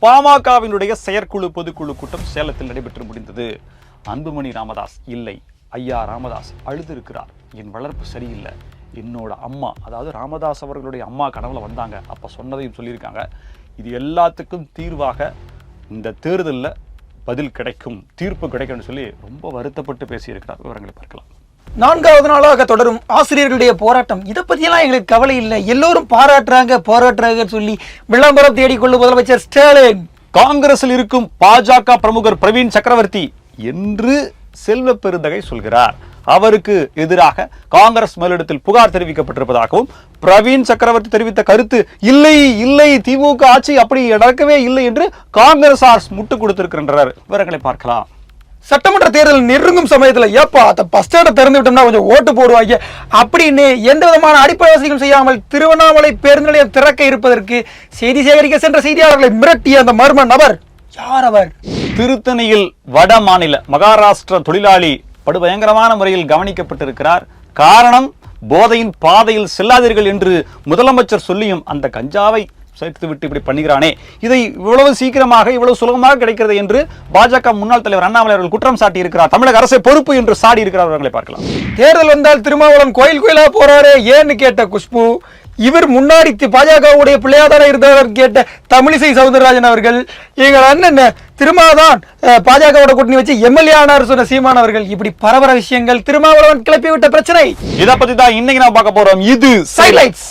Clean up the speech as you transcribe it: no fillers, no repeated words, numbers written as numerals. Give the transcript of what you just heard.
பாமகவினுடைய செயற்குழு பொதுக்குழு கூட்டம் சேலத்தில் நடைபெற்று முடிந்தது. அன்புமணி ராமதாஸ் இல்லை, ஐயா ராமதாஸ் அழுதிருக்கிறார். என் வளர்ப்பு சரியில்லை, என்னோட அம்மா, அதாவது ராமதாஸ் அவர்களுடைய அம்மா கனவுல வந்தாங்க, அப்ப சொன்னதையும் சொல்லியிருக்காங்க. இது எல்லாத்துக்கும் தீர்வாக இந்த தேர்தலில் பதில் கிடைக்கும், தீர்ப்பு கிடைக்கும்னு சொல்லி ரொம்ப வருத்தப்பட்டு பேசியிருக்கிறார். விவரங்களை பார்க்கலாம். 4வது நாளாக தொடரும் ஆசிரியர்களுடைய போராட்டம். இதை பற்றியெல்லாம் எங்களுக்கு கவலை இல்லை, எல்லோரும் போராடுறாங்கன்னு சொல்லி விளம்பரம் தேடிக்கொள்ளும் முதலமைச்சர் ஸ்டாலின். காங்கிரஸில் இருக்கும் பாஜக பிரமுகர் பிரவீன் சக்கரவர்த்தி என்று செல்வ பெருந்தகை சொல்கிறார். அவருக்கு எதிராக காங்கிரஸ் மேலிடத்தில் புகார் தெரிவிக்கப்பட்டிருப்பதாகவும் பிரவீன் சக்கரவர்த்தி தெரிவித்த கருத்து இல்லை இல்லை, திமுக ஆட்சி அப்படி நடக்கவே இல்லை என்று காங்கிரசார் முட்டுக் கொடுத்திருக்கின்றனர். விவரங்களை பார்க்கலாம். சட்டமன்ற தேர்தல் நெருங்கும் சமயத்தில் ஏப்பா பஸ் ஸ்டாண்டை திறந்து விட்டோம்னா கொஞ்சம் ஓட்டு போடுவாங்க அப்படின்னு எந்த விதமான அடிப்படை வசதியும் செய்யாமல் திருவண்ணாமலை பேருந்து நிலையம் திறக்க இருப்பதற்கு செய்தி சேகரிக்க சென்ற செய்தியாளர்களை மிரட்டிய அந்த மர்ம நபர் யார்? அவர் திருத்தணியில் வட மாநில மகாராஷ்டிர தொழிலாளி படுபயங்கரமான முறையில் கவனிக்கப்பட்டிருக்கிறார். காரணம், போதையின் பாதையில் செல்லாதீர்கள் என்று முதலமைச்சர் சொல்லியும் அந்த கஞ்சாவை சேர்த்து விட்டு இப்படி பண்ணுகிறானே, இதை இவ்வளவு சீக்கிரமாக இவ்வளவு சுலபமாக கிடைக்கிறது என்று பாஜக முன்னாள் தலைவர் அண்ணாமலை அவர்கள் குற்றம் சாட்டி இருக்கிறார். தமிழக அரசை பொறுப்பு என்று சாடி இருக்கிறார்களை பார்க்கலாம். தேர்தல் வந்தால் திருமாவளவன் கோயில் கோயிலா போறாரே ஏன்னு கேட்ட குஷ்பு, இவர் முன்னாடி பாஜகவுடைய பிள்ளையாதான இருந்தவர் கேட்ட தமிழிசை சவுந்தரராஜன் அவர்கள், எங்கள் அண்ணன் திருமாதான் பாஜகவோட கூட்டணி வச்சு எம்எல்ஏ ஆனார் சொன்ன சீமான் அவர்கள், இப்படி பரபர விஷயங்கள் திருமாவளவன் கிளப்பி விட்ட பிரச்சனை. இதை பத்தி தான் இன்னைக்கு நான் பார்க்க போறோம். இது சைலைட்ஸ்.